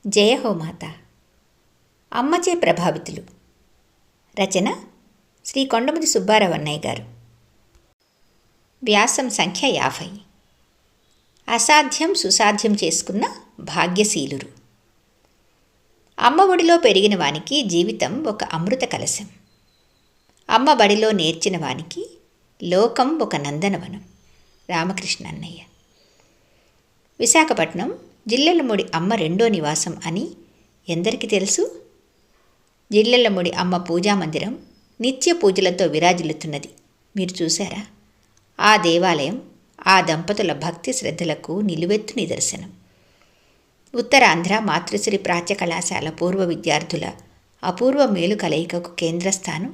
జయ హో మాత. అమ్మచే ప్రభావితులు. రచన శ్రీ కొండముది సుబ్బారావు అన్నయ్య గారు. వ్యాసం సంఖ్య 50. అసాధ్యం సుసాధ్యం చేసుకున్న భాగ్యశీలురు. అమ్మ ఒడిలో పెరిగిన వానికి జీవితం ఒక అమృత కలశం. అమ్మ బడిలో నేర్చిన వానికి లోకం ఒక నందనవనం. రామకృష్ణ అన్నయ్య. విశాఖపట్నం జిల్లెళ్ళముడి అమ్మ రెండో నివాసం అని ఎందరికీ తెలుసు? జిల్లెళ్ళముడి అమ్మ పూజామందిరం నిత్య పూజలతో విరాజిల్లుతున్నది. మీరు చూశారా? ఆ దేవాలయం ఆ దంపతుల భక్తి శ్రద్ధలకు నిలువెత్తు నిదర్శనం. ఉత్తరాంధ్ర మాతృశ్రీ ప్రాచ్య కళాశాల పూర్వ విద్యార్థుల అపూర్వ మేలు కలయికకు కేంద్రస్థానం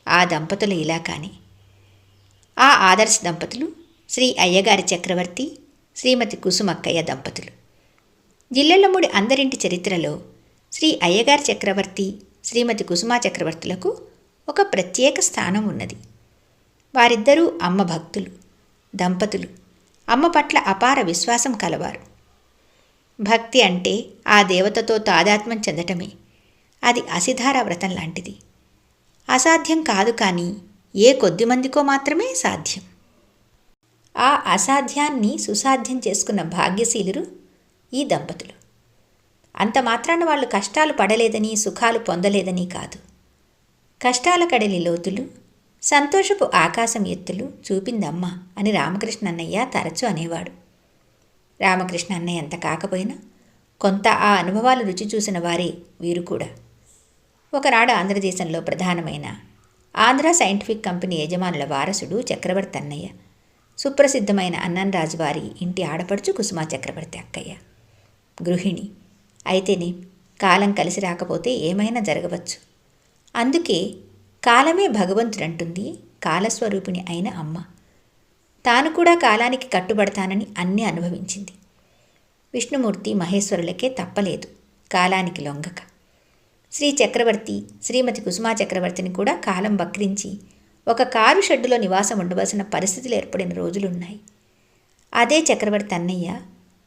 ఆ దంపతుల ఇలాకానే. ఆ ఆదర్శ దంపతులు శ్రీ అయ్యగారి చక్రవర్తి, శ్రీమతి కుసుమక్కయ్య దంపతులు. జిల్లెళ్ళముడి అందరింటి చరిత్రలో శ్రీ అయ్యగారి చక్రవర్తి, శ్రీమతి కుసుమా చక్రవర్తులకు ఒక ప్రత్యేక స్థానం ఉన్నది. వారిద్దరూ అమ్మ భక్తులు, దంపతులు, అమ్మ పట్ల అపార విశ్వాసం కలవారు. భక్తి అంటే ఆ దేవతతో తాదాత్మ్యం చెందటమే. అది అసిధార వ్రతం లాంటిది. అసాధ్యం కాదు, కానీ ఏ కొద్దిమందికో మాత్రమే సాధ్యం. ఆ అసాధ్యాన్ని సుసాధ్యం చేసుకున్న భాగ్యశీలురు ఈ దంపతులు. అంత మాత్రాన వాళ్ళు కష్టాలు పడలేదని, సుఖాలు పొందలేదని కాదు. కష్టాల కడలి లోతులు, సంతోషపు ఆకాశం ఎత్తులు చూపిందమ్మ అని రామకృష్ణ అన్నయ్య తరచూ అనేవాడు. రామకృష్ణ అన్నయ్య అంత కాకపోయినా కొంత ఆ అనుభవాలు రుచి చూసిన వారే వీరు కూడా. ఒకనాడు ఆంధ్రదేశంలో ప్రధానమైన ఆంధ్ర సైంటిఫిక్ కంపెనీ యజమానుల వారసుడు చక్రవర్తి అన్నయ్య, సుప్రసిద్ధమైన అన్నన్రాజు వారి ఇంటి ఆడపడుచు కుసుమా చక్రవర్తి అక్కయ్య. గృహిణి అయితేనే కాలం కలిసి రాకపోతే ఏమైనా జరగవచ్చు. అందుకే కాలమే భగవంతుడంటుంది కాలస్వరూపిణి అయిన అమ్మ. తాను కూడా కాలానికి కట్టుబడతానని అన్నీ అనుభవించింది. విష్ణుమూర్తి మహేశ్వరులకే తప్పలేదు కాలానికి లొంగక. శ్రీ చక్రవర్తి, శ్రీమతి కుసుమా చక్రవర్తిని కూడా కాలం వక్రించి ఒక కారు షెడ్డులో నివాసం ఉండవలసిన పరిస్థితులు ఏర్పడిన రోజులున్నాయి. అదే చక్రవర్తి అన్నయ్య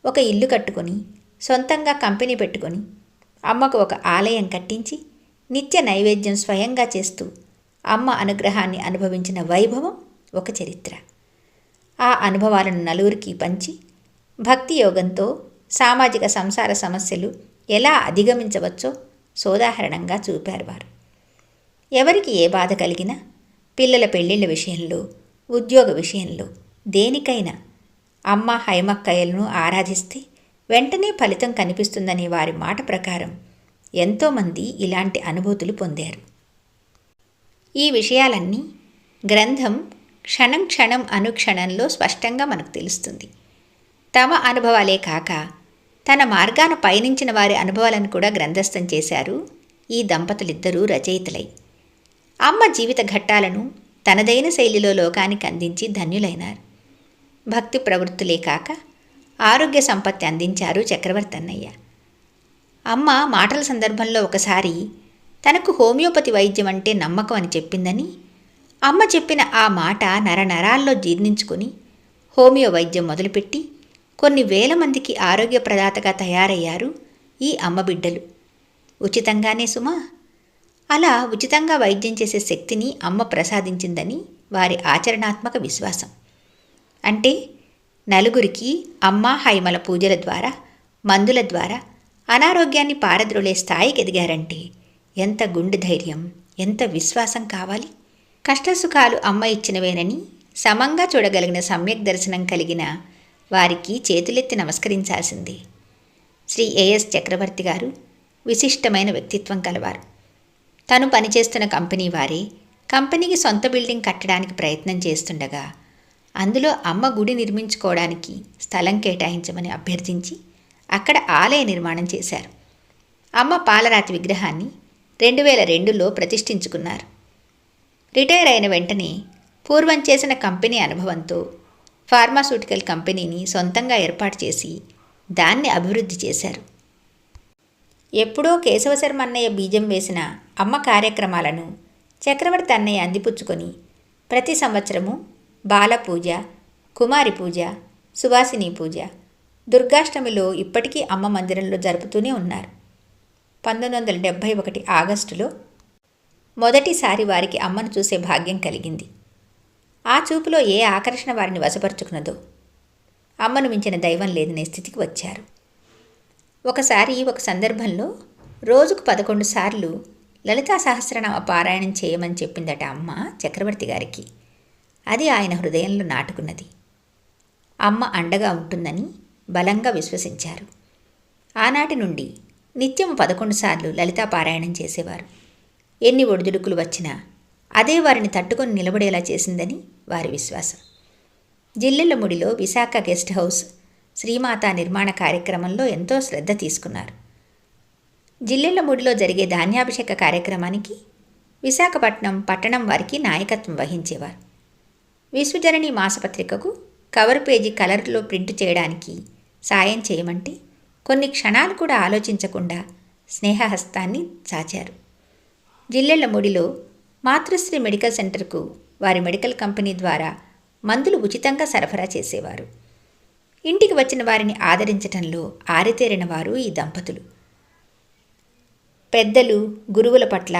ఒక ఇల్లు కట్టుకొని, సొంతంగా కంపెనీ పెట్టుకొని, అమ్మకు ఒక ఆలయం కట్టించి నిత్య నైవేద్యం స్వయంగా చేస్తూ అమ్మ అనుగ్రహాన్ని అనుభవించిన వైభవం ఒక చరిత్ర. ఆ అనుభవాలను నలుగురికి పంచి భక్తి యోగంతో సామాజిక సంసార సమస్యలు ఎలా అధిగమించవచ్చో సోదాహరణంగా చూపారు వారు. ఎవరికి ఏ బాధ కలిగినా, పిల్లల పెళ్ళిళ్ళ విషయంలో, ఉద్యోగ విషయంలో, దేనికైనా అమ్మ హైమక్కయ్యలను ఆరాధిస్తే వెంటనే ఫలితం కనిపిస్తుందనే వారి మాట ప్రకారం ఎంతోమంది ఇలాంటి అనుభూతులు పొందారు. ఈ విషయాలన్నీ గ్రంథం క్షణం క్షణం అనుక్షణంలో స్పష్టంగా మనకు తెలుస్తుంది. తమ అనుభవాలే కాక తన మార్గాన పయనించిన వారి అనుభవాలను కూడా గ్రంథస్థం చేశారు ఈ దంపతులిద్దరూ రచయితలై. అమ్మ జీవిత ఘట్టాలను తనదైన శైలిలో లోకానికి అందించి ధన్యులైనారు. భక్తి ప్రవృత్తులే కాక ఆరోగ్య సంపత్తి అందించారు చక్రవర్తి అన్నయ్య. అమ్మ మాటల సందర్భంలో ఒకసారి తనకు హోమియోపతి వైద్యం అంటే నమ్మకం అని చెప్పిందని, అమ్మ చెప్పిన ఆ మాట నరనరాల్లో జీర్ణించుకొని హోమియో వైద్యం మొదలుపెట్టి కొన్ని వేల మందికి ఆరోగ్య ప్రదాతగా తయారయ్యారు ఈ అమ్మ బిడ్డలు. ఉచితంగానే సుమా. అలా ఉచితంగా వైద్యం చేసే శక్తిని అమ్మ ప్రసాదించిందని వారి ఆచరణాత్మక విశ్వాసం. అంటే నలుగురికి అమ్మ హైమల పూజల ద్వారా, మందుల ద్వారా అనారోగ్యాన్ని పారద్రోలే స్థాయికి ఎదిగారంటే ఎంత గుండె ధైర్యం, ఎంత విశ్వాసం కావాలి. కష్టసుఖాలు అమ్మ ఇచ్చినవేనని సమంగా చూడగలిగిన సమ్యక్ దర్శనం కలిగిన వారికి చేతులెత్తి నమస్కరించాల్సిందే. శ్రీ ఏఎస్ చక్రవర్తి గారు విశిష్టమైన వ్యక్తిత్వం కలవారు. తను పనిచేస్తున్న కంపెనీ వారే కంపెనీకి సొంత బిల్డింగ్ కట్టడానికి ప్రయత్నం చేస్తుండగా అందులో అమ్మ గుడి నిర్మించుకోవడానికి స్థలం కేటాయించమని అభ్యర్థించి అక్కడ ఆలయ నిర్మాణం చేశారు. అమ్మ పాలరాతి విగ్రహాన్ని 2002లో ప్రతిష్ఠించుకున్నారు. రిటైర్ అయిన వెంటనే పూర్వం చేసిన కంపెనీ అనుభవంతో ఫార్మాస్యూటికల్ కంపెనీని సొంతంగా ఏర్పాటు చేసి దాన్ని అభివృద్ధి చేశారు. ఎప్పుడో కేశవశర్మ అన్నయ్య బీజం వేసిన అమ్మ కార్యక్రమాలను చక్రవర్తి అన్నయ్య అందిపుచ్చుకొని ప్రతి సంవత్సరము బాలపూజ, కుమారి పూజ, సువాసిని పూజ, దుర్గాష్టమిలో ఇప్పటికీ అమ్మ మందిరంలో జరుపుతూనే ఉన్నారు. 1971 ఆగస్టులో మొదటిసారి వారికి అమ్మను చూసే భాగ్యం కలిగింది. ఆ చూపులో ఏ ఆకర్షణ వారిని వశపరుచుకున్నదో అమ్మను మించిన దైవం లేదనే స్థితికి వచ్చారు. ఒకసారి ఒక సందర్భంలో రోజుకు 11 సార్లు లలితా సహస్రనామ పారాయణం చేయమని చెప్పిందట అమ్మ చక్రవర్తి గారికి. అది ఆయన హృదయంలో నాటుకున్నది. అమ్మ అండగా ఉంటుందని బలంగా విశ్వసించారు. ఆనాటి నుండి నిత్యం 11 సార్లు లలితా పారాయణం చేసేవారు. ఎన్ని ఒడిదుడుకులు వచ్చినా అదే వారిని తట్టుకొని నిలబడేలా చేసిందని వారి విశ్వాసం. జిల్లెళ్లముడిలో విశాఖ గెస్ట్ హౌస్ శ్రీమాతా నిర్మాణ కార్యక్రమంలో ఎంతో శ్రద్ధ తీసుకున్నారు. జిల్లెళ్లముడిలో జరిగే ధాన్యాభిషేక కార్యక్రమానికి విశాఖపట్నం పట్టణం వారికి నాయకత్వం వహించేవారు. విశ్వజనని మాసపత్రికకు కవర్ పేజీ కలర్లో ప్రింట్ చేయడానికి సాయం చేయమంటే కొన్ని క్షణాలు కూడా ఆలోచించకుండా స్నేహహస్తాన్ని చాచారు. జిల్లెళ్లముడిలో మాతృశ్రీ మెడికల్ సెంటర్కు వారి మెడికల్ కంపెనీ ద్వారా మందులు ఉచితంగా సరఫరా చేసేవారు. ఇంటికి వచ్చిన వారిని ఆదరించటంలో ఆరితేరిన వారు ఈ దంపతులు. పెద్దలు గురువుల పట్ల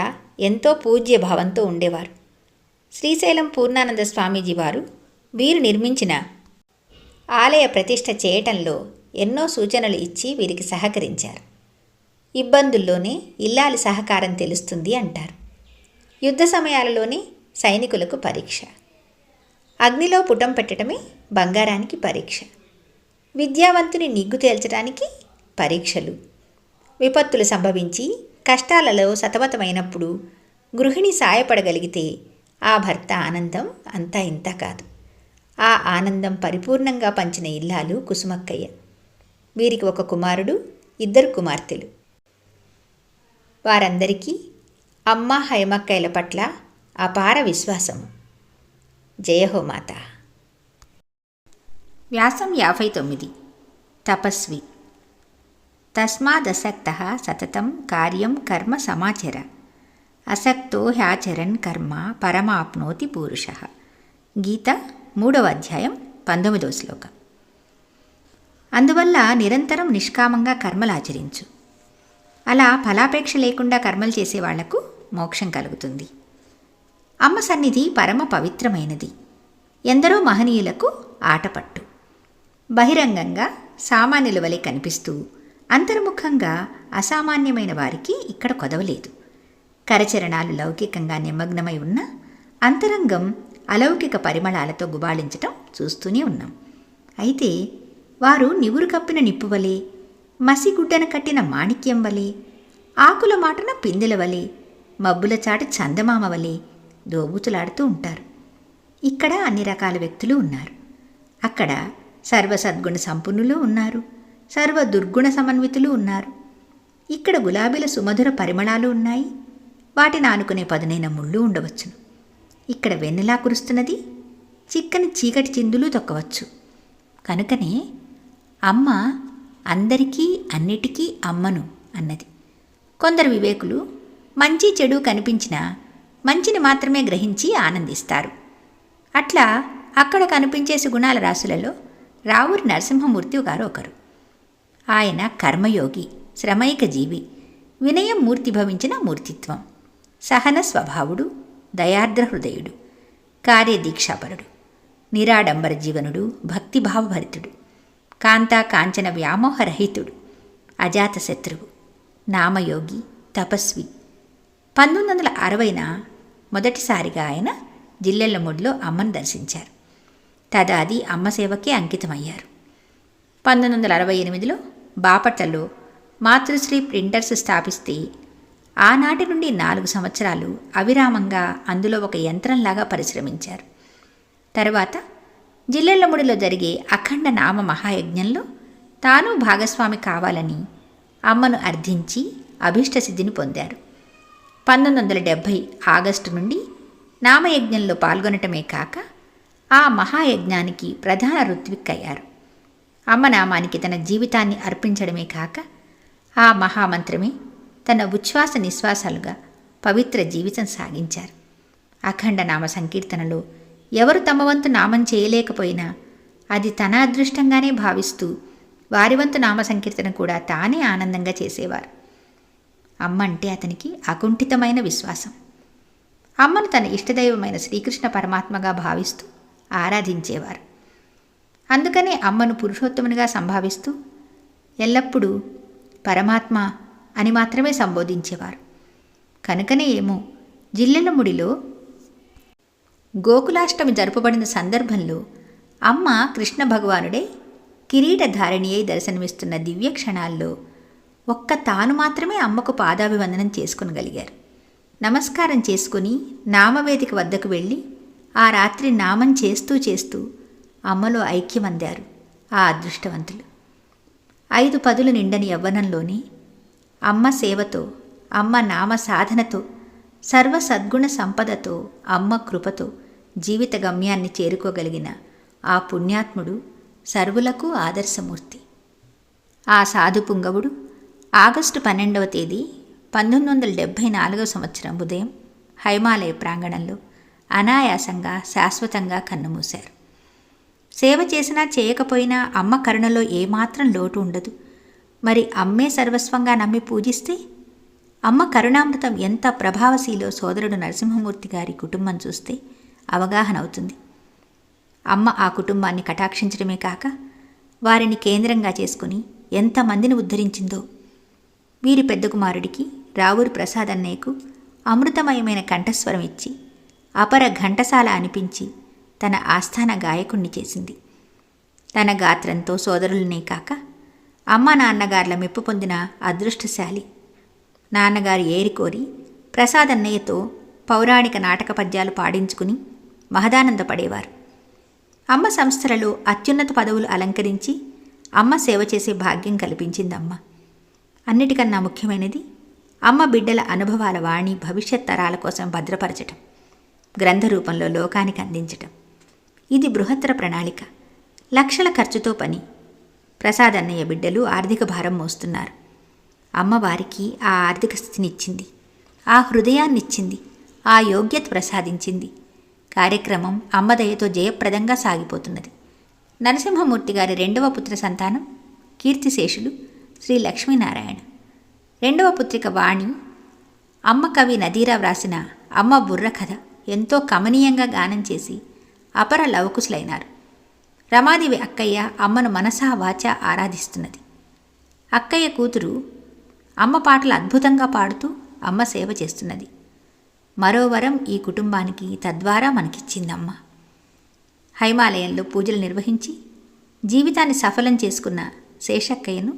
ఎంతో పూజ్య భావంతో ఉండేవారు. శ్రీశైలం పూర్ణానంద స్వామీజీ వారు వీరు నిర్మించిన ఆలయ ప్రతిష్ఠ చేయటంలో ఎన్నో సూచనలు ఇచ్చి వీరికి సహకరించారు. ఇబ్బందుల్లోనే ఇల్లాలి సహకారం తెలుస్తుంది అంటారు. యుద్ధ సమయాలలోనే సైనికులకు పరీక్ష. అగ్నిలో పుటం పెట్టడమే బంగారానికి పరీక్ష. విద్యావంతుని నిగ్గు తేల్చడానికి పరీక్షలు. విపత్తులు సంభవించి కష్టాలలో సతమతమైనప్పుడు గృహిణి సాయపడగలిగితే ఆ భర్త ఆనందం అంతా ఇంత కాదు. ఆ ఆనందం పరిపూర్ణంగా పంచిన ఇల్లాలు కుసుమక్కయ్య. వీరికి ఒక కుమారుడు, 2 కుమార్తెలు. వారందరికీ అమ్మ హైమక్కయ్యల పట్ల అపార విశ్వాసం. జయహోమాత. వ్యాసం 59. తపస్వి. తస్మాదసక్తః సతతం కార్యం కర్మ సమాచర అసక్తో హ్యాచరన్ కర్మ పరమాప్నోతి పూరుషః. గీత 3వ అధ్యాయం 19వ శ్లోకం. అందువల్ల నిరంతరం నిష్కామంగా కర్మలు ఆచరించు. అలా ఫలాపేక్ష లేకుండా కర్మలు చేసేవాళ్లకు మోక్షం కలుగుతుంది. అమ్మ సన్నిధి పరమ పవిత్రమైనది. ఎందరో మహనీయులకు ఆటపట్టు. బహిరంగంగా సామాన్యుల వలె కనిపిస్తూ అంతర్ముఖంగా అసామాన్యమైన వారికి ఇక్కడ కొదవలేదు. కరచరణాలు లౌకికంగా నిమగ్నమై ఉన్న అంతరంగం అలౌకిక పరిమళాలతో గుబాళించటం చూస్తూనే ఉన్నాం. అయితే వారు నివురు కప్పిన నిప్పువలే, మసిగుడ్డన కట్టిన మాణిక్యం వలె, ఆకుల మాటన పిందెల వలె, మబ్బుల చాటు చందమామ వలె దోబూతులాడుతూ ఉంటారు. ఇక్కడ అన్ని రకాల వ్యక్తులు ఉన్నారు. అక్కడ సర్వసద్గుణ సంపన్నులు ఉన్నారు, సర్వ దుర్గుణ సమన్వితులు ఉన్నారు. ఇక్కడ గులాబీల సుమధుర పరిమళాలు ఉన్నాయి, వాటిని ఆనుకునే పదునైన ముళ్ళు ఉండవచ్చును. ఇక్కడ వెన్నెలా కురుస్తున్నది, చిక్కని చీకటి చిందులు తొక్కవచ్చు. కనుకనే అమ్మ అందరికీ అన్నిటికీ అమ్మను అన్నది. కొందరు వివేకులు మంచి చెడు కనిపించినా మంచిని మాత్రమే గ్రహించి ఆనందిస్తారు. అట్లా అక్కడ కనిపించే సుగుణాల రాశులలో రావూరి నరసింహమూర్తి గారు ఒకరు. ఆయన కర్మయోగి, శ్రమైక జీవి, వినయం మూర్తిభవించిన మూర్తిత్వం, సహన స్వభావుడు, దయార్ద్ర హృదయుడు, కార్యదీక్షాపరుడు, నిరాడంబర జీవనుడు, భక్తిభావభరితుడు, కాంతా కాంచన వ్యామోహరహితుడు, అజాతశత్రువు, నామయోగి, తపస్వి. 1960న మొదటిసారిగా ఆయన జిల్లెళ్లముడిలో అమ్మను దర్శించారు. తదాది అమ్మ సేవకే అంకితమయ్యారు. 1968లో బాపట్లలో మాతృశ్రీ ప్రింటర్స్ స్థాపిస్తే ఆనాటి నుండి 4 సంవత్సరాలు అవిరామంగా అందులో ఒక యంత్రంలాగా పరిశ్రమించారు. తరువాత జిల్లెళ్లముడిలో జరిగే అఖండ నామ మహాయజ్ఞంలో తాను భాగస్వామి కావాలని అమ్మను అర్థించి అభీష్టసిద్ధిని పొందారు. 1970 ఆగస్టు నుండి నామయజ్ఞంలో పాల్గొనటమే కాక ఆ మహాయజ్ఞానికి ప్రధాన ఋత్విక్ అయ్యారు. అమ్మ నామానికి తన జీవితాన్ని అర్పించడమే కాక ఆ మహామంత్రమే తన ఉచ్ఛ్వాస నిశ్వాసాలుగా పవిత్ర జీవితం సాగించారు. అఖండ నామ సంకీర్తనలో ఎవరు తమ వంతు నామం చేయలేకపోయినా అది తన అదృష్టంగానే భావిస్తూ వారి వంతు నామ సంకీర్తన కూడా తానే ఆనందంగా చేసేవారు. అమ్మ అంటే అతనికి అకుంఠితమైన విశ్వాసం. అమ్మను తన ఇష్టదైవమైన శ్రీకృష్ణ పరమాత్మగా భావిస్తూ ఆరాధించేవారు. అందుకనే అమ్మను పురుషోత్తమునిగా సంభావిస్తూ ఎల్లప్పుడూ పరమాత్మ అని మాత్రమే సంబోధించేవారు. కనుకనే ఏమో జిల్లెలముడిలో గోకులాష్టమి జరుపబడిన సందర్భంలో అమ్మ కృష్ణ భగవానుడే కిరీటధారిణి అయి దర్శనమిస్తున్న దివ్య క్షణాల్లో ఒక్క తాను మాత్రమే అమ్మకు పాదాభివందనం చేసుకునగలిగారు. నమస్కారం చేసుకుని నామవేదిక వద్దకు వెళ్ళి ఆ రాత్రి నామం చేస్తూ చేస్తూ అమ్మలో ఐక్యమందారు ఆ అదృష్టవంతులు. 5 పదులు నిండని యవ్వనంలోనే అమ్మ సేవతో, అమ్మ నామ సాధనతో, సర్వ సద్గుణ సంపదతో, అమ్మ కృపతో జీవిత గమ్యాన్ని చేరుకోగలిగిన ఆ పుణ్యాత్ముడు సర్వులకు ఆదర్శమూర్తి. ఆ సాధు పుంగవుడు ఆగస్టు 12వ తేదీ 1974 సంవత్సరం ఉదయం హైమాలయ ప్రాంగణంలో అనాయాసంగా శాశ్వతంగా కన్నుమూశారు. సేవ చేసినా చేయకపోయినా అమ్మ కరుణలో ఏమాత్రం లోటు ఉండదు. మరి అమ్మే సర్వస్వంగా నమ్మి పూజిస్తే అమ్మ కరుణామృతం ఎంత ప్రభావశీలో సోదరుడు నరసింహమూర్తి గారి కుటుంబం చూస్తే అవగాహన అవుతుంది. అమ్మ ఆ కుటుంబాన్ని కటాక్షించడమే కాక వారిని కేంద్రంగా చేసుకుని ఎంతమందిని ఉద్ధరించిందో. వీరి పెద్ద కుమారుడికి రావూరి ప్రసాద్ అన్నయ్యకు అమృతమయమైన కంఠస్వరం ఇచ్చి అపర ఘంటసాల అనిపించి తన ఆస్థాన గాయకుణ్ణి చేసింది. తన గాత్రంతో సోదరులనే కాక అమ్మ నాన్నగార్ల మెప్పు పొందిన అదృష్టశాలి. నాన్నగారు ఏరికోరి ప్రసాద్ అన్నయ్యతో పౌరాణిక నాటక పద్యాలు పాడించుకుని మహదానందపడేవారు. అమ్మ సంస్థలలో అత్యున్నత పదవులు అలంకరించి అమ్మ సేవ చేసే భాగ్యం కల్పించిందమ్మ. అన్నిటికన్నా ముఖ్యమైనది అమ్మ బిడ్డల అనుభవాల వాణి భవిష్యత్ తరాల కోసం భద్రపరచటం, గ్రంథ రూపంలో లోకానికి అందించటం. ఇది బృహత్తర ప్రణాళిక, లక్షల ఖర్చుతో పని. ప్రసాద్ అన్నయ్య బిడ్డలు ఆర్థిక భారం మోస్తున్నారు. అమ్మ వారికి ఆ ఆర్థిక స్థితినిచ్చింది, ఆ హృదయాన్నిచ్చింది, ఆ యోగ్యత ప్రసాదించింది. కార్యక్రమం అమ్మదయతో జయప్రదంగా సాగిపోతున్నది. నరసింహమూర్తి గారి 2వ పుత్ర సంతానం కీర్తిశేషులు శ్రీ లక్ష్మీనారాయణ. 2వ పుత్రిక వాణి అమ్మ కవి నదీరా వ్రాసిన అమ్మ బుర్ర కథ ఎంతో కమనీయంగా గానం చేసి అపర లవకుశులైనారు. రమాదేవి అక్కయ్య అమ్మను మనసా వాచా ఆరాధిస్తున్నది. అక్కయ్య కూతురు అమ్మ పాటలు అద్భుతంగా పాడుతూ అమ్మ సేవ చేస్తున్నది. మరో వరం ఈ కుటుంబానికి తద్వారా మనకిచ్చిందమ్మ. హైమాలయంలో పూజలు నిర్వహించి జీవితాన్ని సఫలం చేసుకున్న శేషక్కయ్యను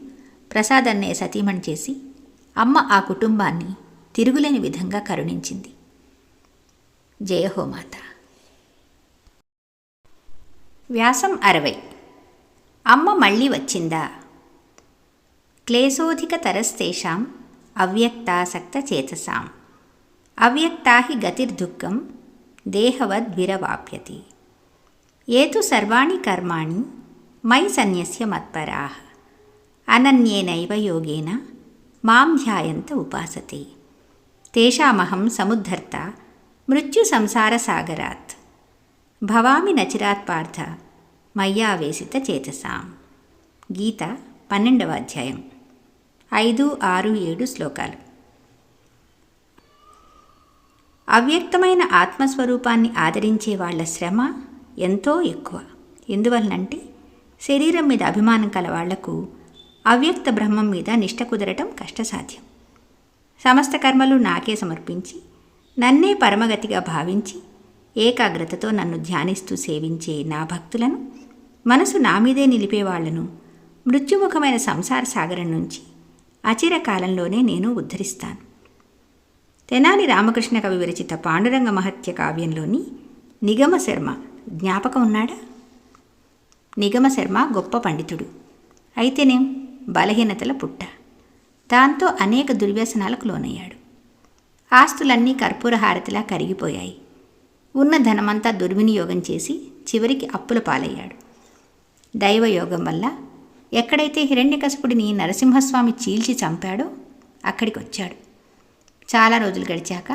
ప్రసాద్ అన్నయ్య సతీమణి చేసి అమ్మ ఆ కుటుంబాన్ని తిరుగులేని విధంగా కరుణించింది. జయహోమాత. వ్యాసం 60. అమ్మ మళ్ళీ వచ్చిందా. క్లేశోధిక తరస్తేషాం అవ్యక్తాసక్త చేతసాం అవ్యక్తా హి గతిర్దుఃఖం దేహవద్విరవాప్యతి. ఏతు సర్వాణి కర్మాణి మయి సన్యస్య మత్పరాః అనన్యేనైవ యోగేన మాం ధ్యాయంత ఉపాసతే తేషామహం సముద్ధర్త మృత్యు సంసార సాగరాత్ భవామి నచిరాత్ పార్థ మయ్యావేశిత చేతసాం. గీత 12వ అధ్యాయం 5, 6, 7 శ్లోకాలు. అవ్యక్తమైన ఆత్మస్వరూపాన్ని ఆదరించే వాళ్ల శ్రమ ఎంతో ఎక్కువ. ఎందువలనంటే శరీరం మీద అభిమానం కల వాళ్లకు అవ్యక్త బ్రహ్మం మీద నిష్ట కుదరటం కష్టసాధ్యం. సమస్త కర్మలు నాకే సమర్పించి నన్నే పరమగతిగా భావించి ఏకాగ్రతతో నన్ను ధ్యానిస్తూ సేవించే నా భక్తులను, మనసు నా మీదే నిలిపేవాళ్లను మృత్యుముఖమైన సంసార సాగరం నుంచి అచిరకాలంలోనే నేను ఉద్ధరిస్తాను. తెనాలి రామకృష్ణ కవి విరచిత పాండురంగ మహత్య కావ్యంలోని నిగమ శర్మ జ్ఞాపకం ఉన్నాడా? నిగమ శర్మ గొప్ప పండితుడు. అయితేనేం బలహీనతల పుట్ట. దాంతో అనేక దుర్వ్యసనాలకు లోనయ్యాడు. ఆస్తులన్నీ కర్పూర హారతిలా కరిగిపోయాయి. ఉన్న ధనమంతా దుర్వినియోగం చేసి చివరికి అప్పుల పాలయ్యాడు. దైవయోగం వల్ల ఎక్కడైతే హిరణ్యకశిపుడిని నరసింహస్వామి చీల్చి చంపాడో అక్కడికి వచ్చాడు. చాలా రోజులు గడిచాక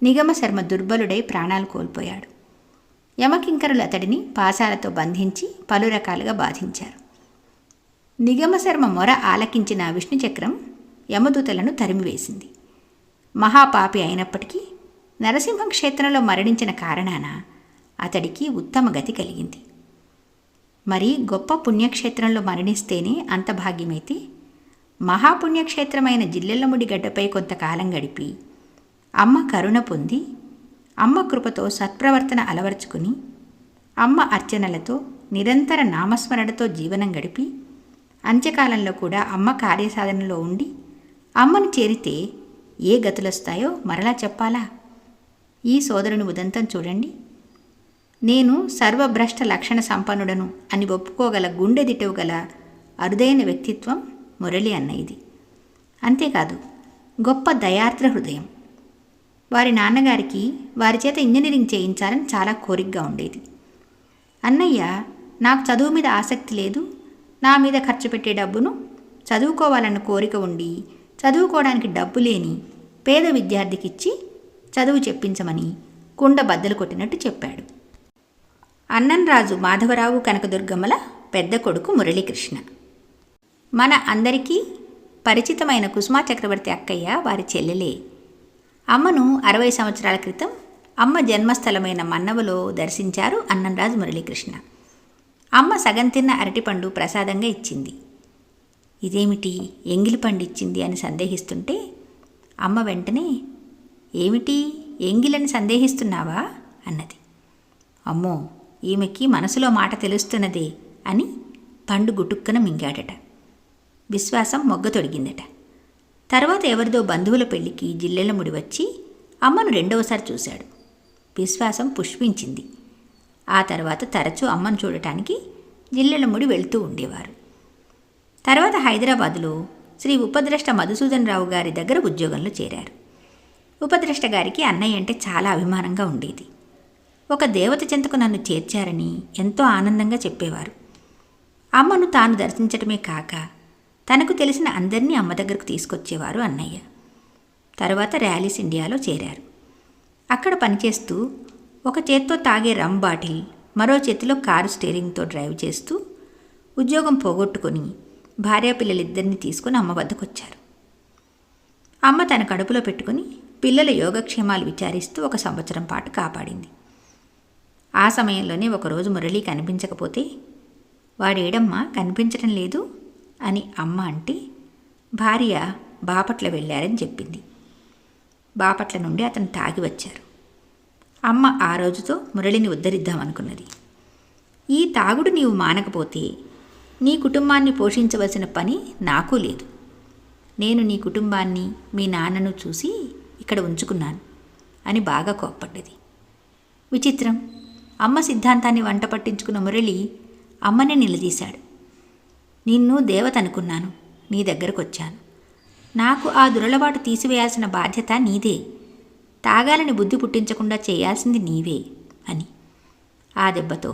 నిగమ శర్మ దుర్బలుడై ప్రాణాలు కోల్పోయాడు. యమకింకరులు అతడిని పాశాలతో బంధించి పలు రకాలుగా బాధించారు. నిగమ శర్మ మొర ఆలకించిన విష్ణుచక్రం యమదూతలను తరిమివేసింది. మహాపాపి అయినప్పటికీ నరసింహ క్షేత్రంలో మరణించిన కారణాన అతడికి ఉత్తమ గతి కలిగింది. మరి గొప్ప పుణ్యక్షేత్రంలో మరణిస్తేనే అంత భాగ్యమైతే మహాపుణ్యక్షేత్రమైన జిల్లెళ్లముడి గడ్డపై కొంతకాలం గడిపి అమ్మ కరుణ పొంది అమ్మ కృపతో సత్ప్రవర్తన అలవర్చుకుని అమ్మ అర్చనలతో నిరంతర నామస్మరణతో జీవనం గడిపి అంత్యకాలంలో కూడా అమ్మ కార్యసాధనలో ఉండి అమ్మను చేరితే ఏ గతులొస్తాయో మరలా చెప్పాలా? ఈ సోదరుని ఉదంతం చూడండి. నేను సర్వభ్రష్ట లక్షణ సంపన్నుడను అని ఒప్పుకోగల గుండెదిటవు గల అరుదైన వ్యక్తిత్వం మురళి అన్నయ్యది. అంతేకాదు గొప్ప దయార్ద్ర హృదయం. వారి నాన్నగారికి వారి చేత ఇంజనీరింగ్ చేయించాలని చాలా కోరికగా ఉండేది. అన్నయ్య నాకు చదువు మీద ఆసక్తి లేదు, నా మీద ఖర్చు పెట్టే డబ్బును చదువుకోవాలన్న కోరిక ఉండి చదువుకోవడానికి డబ్బు లేని పేద విద్యార్థికి ఇచ్చి చదువు చెప్పించమని కుండ బద్దలు కొట్టినట్టు చెప్పాడు. అన్నన్రాజు మాధవరావు కనకదుర్గమ్మల పెద్ద కొడుకు మురళీకృష్ణ. మన అందరికీ పరిచితమైన కుసుమా చక్రవర్తి అక్కయ్య వారి చెల్లెలే. అమ్మను 60 సంవత్సరాల క్రితం అమ్మ జన్మస్థలమైన మన్నవలో దర్శించారు అన్నన్రాజు మురళీకృష్ణ. అమ్మ సగం తిన్న అరటిపండు ప్రసాదంగా ఇచ్చింది. ఇదేమిటి ఎంగిలిపండు ఇచ్చింది అని సందేహిస్తుంటే అమ్మ వెంటనే, ఏమిటి ఎంగిలని సందేహిస్తున్నావా అన్నది. అమ్మో, ఈమెకి మనసులో మాట తెలుస్తున్నదే అని పండు గుటుక్కన మింగాడట. విశ్వాసం మొగ్గ తొడిగిందట. తర్వాత ఎవరిదో బంధువుల పెళ్లికి జిల్లెళ్లముడి వచ్చి అమ్మను రెండవసారి చూశాడు. విశ్వాసం పుష్పించింది. ఆ తర్వాత తరచూ అమ్మను చూడటానికి జిల్లెళ్లముడి వెళ్తూ ఉండేవారు. తర్వాత హైదరాబాదులో శ్రీ ఉపద్రష్ట మధుసూదన్ రావు గారి దగ్గర ఉద్యోగంలో చేరారు. ఉపద్రష్ట గారికి అన్నయ్య అంటే చాలా అభిమానంగా ఉండేది. ఒక దేవత చెంతకు నన్ను చేర్చారని ఎంతో ఆనందంగా చెప్పేవారు. అమ్మను తాను దర్శించటమే కాక తనకు తెలిసిన అందరినీ అమ్మ దగ్గరకు తీసుకొచ్చేవారు అన్నయ్య. తర్వాత ర్యాలీస్ ఇండియాలో చేరారు. అక్కడ పనిచేస్తూ ఒక చేత్తో తాగే రమ్ బాటిల్, మరో చేతిలో కారు స్టీరింగ్తో డ్రైవ్ చేస్తూ ఉద్యోగం పోగొట్టుకొని భార్యాపిల్లలిద్దరినీ తీసుకుని అమ్మ వద్దకొచ్చారు. అమ్మ తన కడుపులో పెట్టుకుని పిల్లల యోగక్షేమాలు విచారిస్తూ 1 సంవత్సరం పాటు కాపాడింది. ఆ సమయంలోనే ఒకరోజు మురళి కనిపించకపోతే, వాడేడమ్మా కనిపించటం లేదు అని అమ్మ అంటే భార్య బాపట్ల వెళ్ళారని చెప్పింది. బాపట్ల నుండి అతను తాగి వచ్చారు. అమ్మ ఆ రోజుతో మురళిని ఉద్ధరిద్దామనుకున్నది. ఈ తాగుడు నీవు మానకపోతే నీ కుటుంబాన్ని పోషించవలసిన పని నాకు లేదు. నేను నీ కుటుంబాన్ని మీ నాన్నను చూసి ఇక్కడ ఉంచుకున్నాను అని బాగా కోప్పడ్డది. విచిత్రం, అమ్మ సిద్ధాంతాన్ని వంట పట్టించుకున్న మురళి అమ్మనే నిలదీశాడు. నిన్ను దేవత అనుకున్నాను, నీ దగ్గరకు వచ్చాను. నాకు ఆ దురలవాటు తీసివేయాల్సిన బాధ్యత నీదే. తాగాలని బుద్ధి పుట్టించకుండా చేయాల్సింది నీవే అని. ఆ దెబ్బతో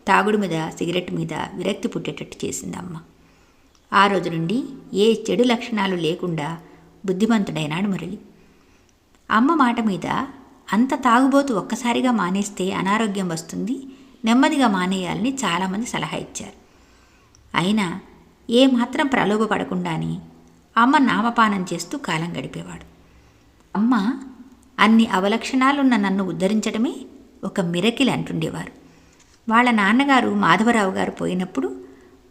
తాగుడు మీద, సిగరెట్ మీద విరక్తి పుట్టేటట్టు చేసిందమ్మ. ఆ రోజు నుండి ఏ చెడు లక్షణాలు లేకుండా బుద్ధిమంతుడైనాడు మురళి. అమ్మ మాట మీద అంత తాగుబోతు ఒక్కసారిగా మానేస్తే అనారోగ్యం వస్తుంది, నెమ్మదిగా మానేయాలని చాలామంది సలహా ఇచ్చారు. అయినా ఏమాత్రం ప్రలోభపడకుండానే అమ్మ నామపానం చేస్తూ కాలం గడిపేవాడు. అమ్మ అన్ని అవలక్షణాలున్న నన్ను ఉద్ధరించడమే ఒక మిరకిల్ అంటుండేవారు. వాళ్ళ నాన్నగారు మాధవరావు గారు పోయినప్పుడు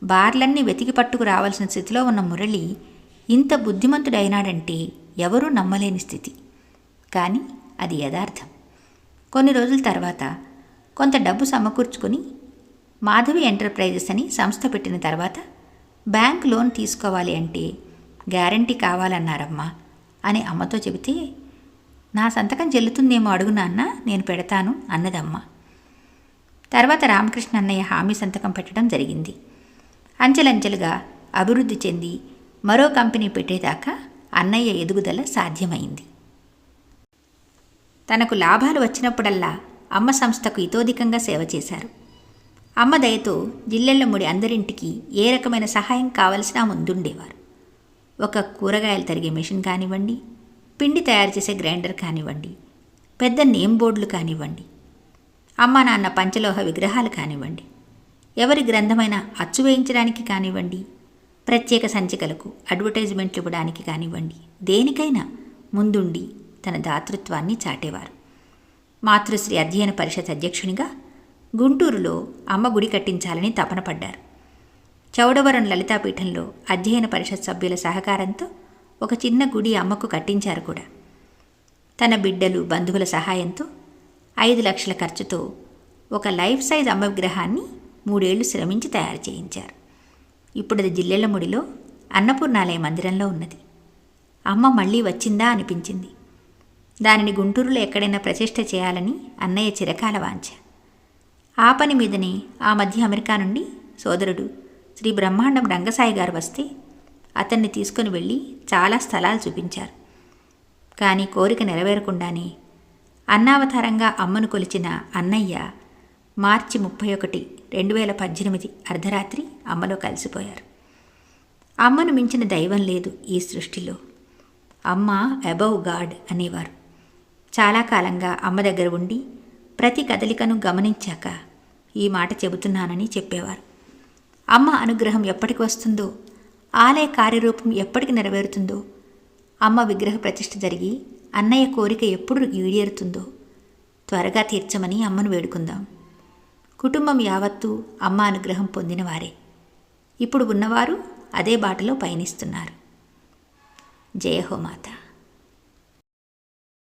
బార్లన్నీ వెతికి పట్టుకు రావాల్సిన స్థితిలో ఉన్న మురళి ఇంత బుద్ధిమంతుడైనాడంటే ఎవరూ నమ్మలేని స్థితి. కానీ అది యథార్థం. కొన్ని రోజుల తర్వాత కొంత డబ్బు సమకూర్చుకొని మాధవి ఎంటర్ప్రైజెస్ అని సంస్థ పెట్టిన తర్వాత బ్యాంక్ లోన్ తీసుకోవాలి అంటే గ్యారంటీ కావాలన్నారమ్మా అని అమ్మతో చెబితే, నా సంతకం చెల్లుతుందేమో అడుగు నాన్న, నేను పెడతాను అన్నదమ్మ. తర్వాత రామకృష్ణ అన్నయ్య హామీ సంతకం పెట్టడం జరిగింది. అంచెలంచెలుగా అభివృద్ధి చెంది మరో కంపెనీ పెట్టేదాకా అన్నయ్య ఎదుగుదల సాధ్యమైంది. తనకు లాభాలు వచ్చినప్పుడల్లా అమ్మ సంస్థకు ఇతోధికంగా సేవ చేశారు. అమ్మ దయతో జిల్లెళ్లముడి అందరింటికి ఏ రకమైన సహాయం కావలసినా ముందుండేవారు. ఒక కూరగాయలు తరిగే మెషిన్ కానివ్వండి, పిండి తయారు చేసే గ్రైండర్ కానివ్వండి, పెద్ద నేమ్ బోర్డులు కానివ్వండి, అమ్మ నాన్న పంచలోహ విగ్రహాలు కానివ్వండి, ఎవరి గ్రంథమైన అచ్చు వేయించడానికి కానివ్వండి, ప్రత్యేక సంచికలకు అడ్వర్టైజ్మెంట్లు ఇవ్వడానికి కానివ్వండి, దేనికైనా ముందుండి తన దాతృత్వాన్ని చాటేవారు. మాతృశ్రీ అధ్యయన పరిషత్ అధ్యక్షునిగా గుంటూరులో అమ్మ గుడి కట్టించాలని తపన పడ్డారు. చౌడవరం లలితాపీఠంలో అధ్యయన పరిషత్ సభ్యుల సహకారంతో ఒక చిన్న గుడి అమ్మకు కట్టించారు కూడా. తన బిడ్డలు, బంధువుల సహాయంతో 5 లక్షల ఖర్చుతో ఒక లైఫ్ సైజ్ అమ్మ విగ్రహాన్ని 3 ఏళ్లు శ్రమించి తయారు చేయించారు. ఇప్పుడు అది జిల్లెళ్లముడిలో అన్నపూర్ణాలయ మందిరంలో ఉన్నది. అమ్మ మళ్ళీ వచ్చిందా అనిపించింది. దానిని గుంటూరులో ఎక్కడైనా ప్రతిష్ఠ చేయాలని అన్నయ్య చిరకాల వాంఛ. ఆ పని మీదనే ఆ మధ్య అమెరికా నుండి సోదరుడు శ్రీ బ్రహ్మాండం రంగసాయి గారు వస్తే అతన్ని తీసుకుని వెళ్ళి చాలా స్థలాలు చూపించారు. కానీ కోరిక నెరవేరకుండానే అన్నావతారంగా అమ్మను కొలిచిన అన్నయ్య మార్చి 31, 2018 అర్ధరాత్రి అమ్మలో కలిసిపోయారు. అమ్మను మించిన దైవం లేదు ఈ సృష్టిలో. అమ్మ అబౌవ్ గాడ్ అనేవారు. చాలా కాలంగా అమ్మ దగ్గర ఉండి ప్రతి కదలికను గమనించాక ఈ మాట చెబుతున్నానని చెప్పేవారు. అమ్మ అనుగ్రహం ఎప్పటికి వస్తుందో, ఆలయ కార్యరూపం ఎప్పటికి నెరవేరుతుందో, అమ్మ విగ్రహ ప్రతిష్ఠ జరిగి అన్నయ్య కోరిక ఎప్పుడు ఈడేరుతుందో త్వరగా తీర్చమని అమ్మను వేడుకుందాం. కుటుంబం యావత్తూ అమ్మ అనుగ్రహం పొందినవారే. ఇప్పుడు ఉన్నవారు అదే బాటలో పయనిస్తున్నారు. జయ హో మాత.